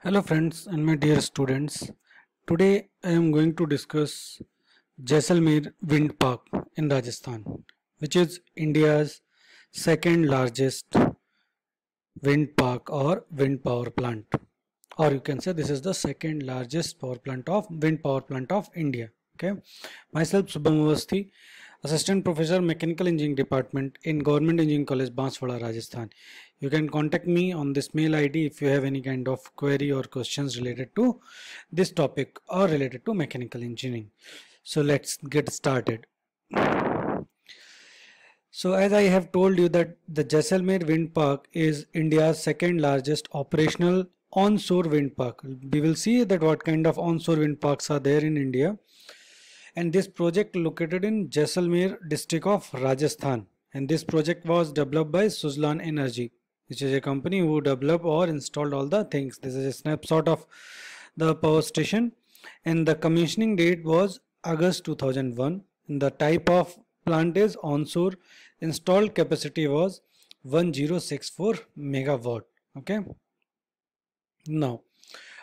Hello friends and my dear students. Today I am going to discuss Jaisalmer Wind Park in Rajasthan, which is India's second largest wind park or wind power plant. Or you can say this is the second largest wind power plant of India. Okay. Myself Subham Awasthi, Assistant Professor Mechanical Engineering Department in Government Engineering College Banswara, Rajasthan. You can contact me on this mail ID if you have any kind of query or questions related to this topic or related to mechanical engineering. So let's get started. So as I have told you that the Jaisalmer Wind Park is India's second largest operational onshore wind park. We will see that what kind of onshore wind parks are there in India. And this project located in Jaisalmer district of Rajasthan. And this project was developed by Suzlon Energy, which is a company who developed or installed all the things. This is a snapshot of the power station. And the commissioning date was August 2001. And the type of plant is onshore. Installed capacity was 1064 megawatt. Okay. Now,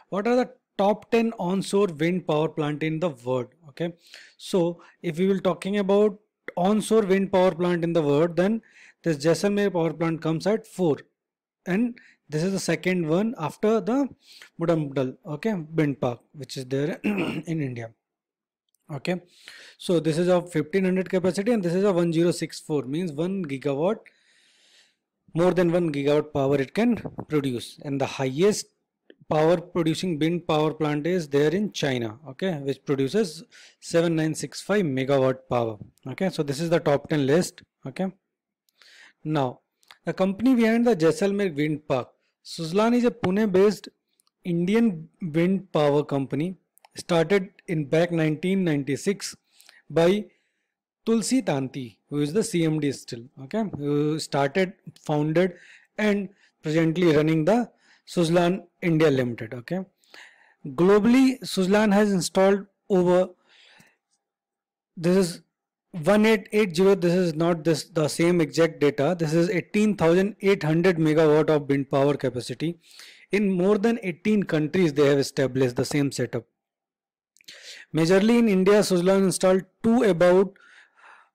what are the top 10 onshore wind power plant in the world? Okay, so if we will talking about onshore wind power plant in the world, then this Jaisalmer power plant comes at 4, and this is the second one after the Budambudal, okay, wind park, which is there in India. Okay, so this is of 1500 capacity and this is a 1064, means 1 gigawatt, more than 1 gigawatt power it can produce, and the highest power producing wind power plant is there in China, okay, which produces 7965 megawatt power. Okay, so this is the top 10 list. Okay, now the company behind the Jaisalmer wind park, Suzlon, is a Pune based Indian wind power company started in back 1996 by Tulsi Tanti, who is the CMD still, okay, who founded and presently running the Suzlon India Limited. Okay, globally Suzlon has installed over, this is 1880, this is not the same exact data, this is 18,800 megawatt of wind power capacity. In more than 18 countries they have established the same setup. Majorly in India, Suzlon installed two about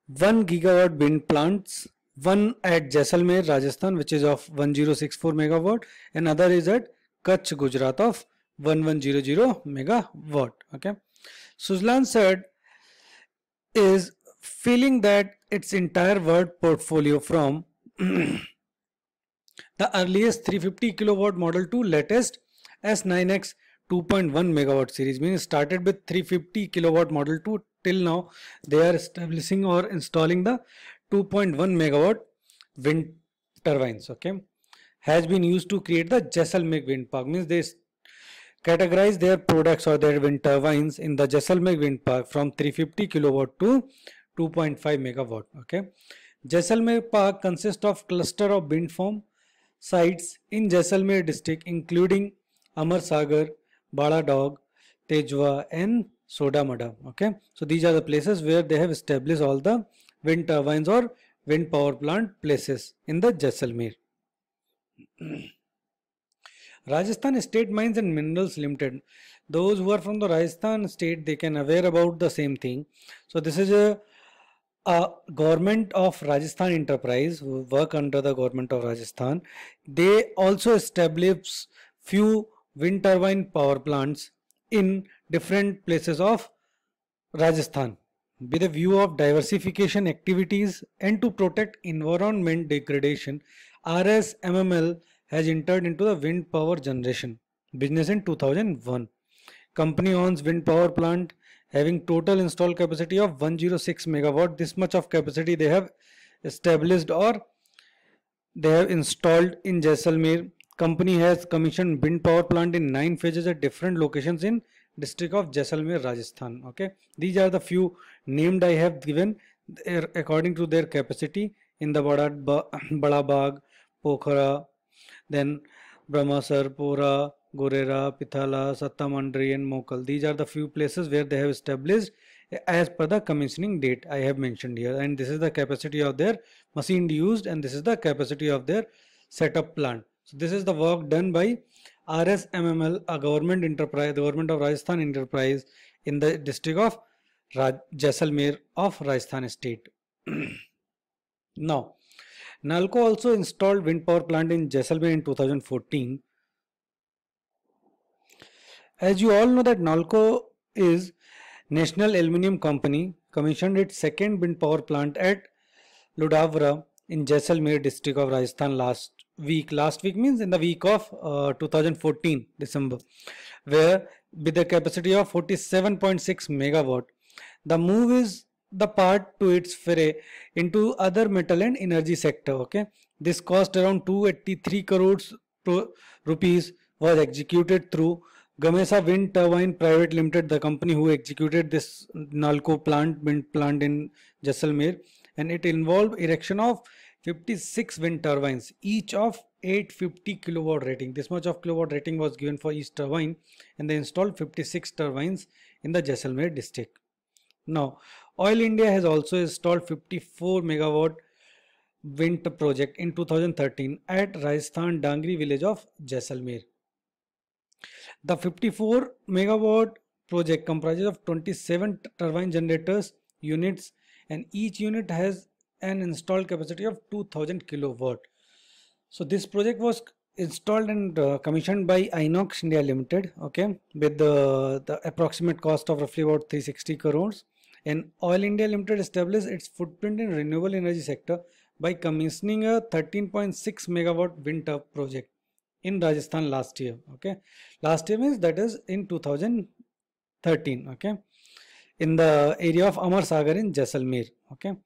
1 gigawatt wind plants, one at Jaisalmer, Rajasthan, which is of 1064 megawatt, and other is at Kutch, Gujarat of 1100 megawatt. Okay, Suzlon said is feeling that its entire world portfolio from the earliest 350 kilowatt model to latest S9X 2.1 megawatt series, means started with 350 kilowatt model to till now they are establishing or installing the 2.1 megawatt wind turbines. Okay, has been used to create the Jaisalmer wind park, means they categorize their products or their wind turbines in the Jaisalmer wind park from 350 kilowatt to 2.5 megawatt. Okay, Jaisalmer park consists of cluster of wind farm sites in Jaisalmer district including Amar Sagar, Bala Dog, Tejwa and Sodamada. Okay, so these are the places where they have established all the wind turbines or wind power plant places in the Jaisalmer. Rajasthan State Mines and Minerals Limited. Those who are from the Rajasthan state, they can aware about the same thing. So this is a government of Rajasthan enterprise who work under the government of Rajasthan. They also establish few wind turbine power plants in different places of Rajasthan with a view of diversification activities and to protect environment degradation. RSMML has entered into the wind power generation business in 2001. Company owns wind power plant having total installed capacity of 106 megawatt. This much of capacity they have established or they have installed in Jaisalmer. Company has commissioned wind power plant in 9 phases at different locations in district of Jaisalmer, Rajasthan. Okay, these are the few named I have given according to their capacity in the Badabag, Pokhara, then Brahmasar, Pora, Gorera, Pithala, Sattamandri and Mokal. These are the few places where they have established as per the commissioning date I have mentioned here, and this is the capacity of their machine used and this is the capacity of their setup plant. So this is the work done by RSMML, a government enterprise, the government of Rajasthan enterprise in the district of Jaisalmer of Rajasthan state. Now, Nalco also installed wind power plant in Jaisalmer in 2014. As you all know that Nalco is National Aluminium Company commissioned its second wind power plant at Ludhavra in Jaisalmer district of Rajasthan last week. Last week means in the week of 2014 December, where with a capacity of 47.6 megawatt. The move is the part to its foray into other metal and energy sector. Okay, this cost around 283 crores rupees was executed through Gamesa Wind Turbine Private Limited, the company who executed this Nalco plant, wind plant in Jaisalmer, and it involved erection of 56 wind turbines, each of 850 kilowatt rating. This much of kilowatt rating was given for each turbine, and they installed 56 turbines in the Jaisalmer district. Now, Oil India has also installed 54 megawatt wind project in 2013 at Rajasthan Dangri village of Jaisalmer. The 54 megawatt project comprises of 27 turbine generators units, and each unit has an installed capacity of 2000 kilowatt. So this project was installed and commissioned by Inox India Limited, okay, with the approximate cost of roughly about 360 crores. And Oil India Limited established its footprint in renewable energy sector by commissioning a 13.6 megawatt wind turbine project in Rajasthan last year. Okay, last year means that is in 2013. Okay, in the area of Amar Sagar in Jaisalmer. Okay,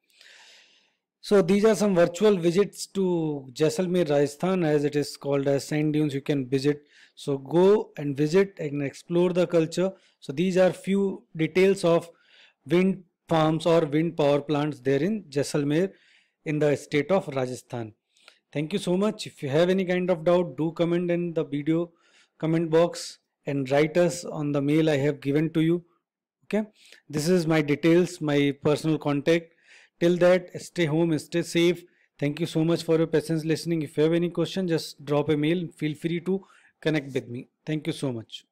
so these are some virtual visits to Jaisalmer, Rajasthan, as it is called as sand dunes. You can visit. So go and visit and explore the culture. So these are few details of wind farms or wind power plants there in Jaisalmer in the state of Rajasthan. Thank you so much. If you have any kind of doubt, do comment in the video comment box and write us on the mail I have given to you. Okay, this is my details, my personal contact. Till that, stay home, stay safe. Thank you so much for your patience listening. If you have any question, just drop a mail. Feel free to connect with me. Thank you so much.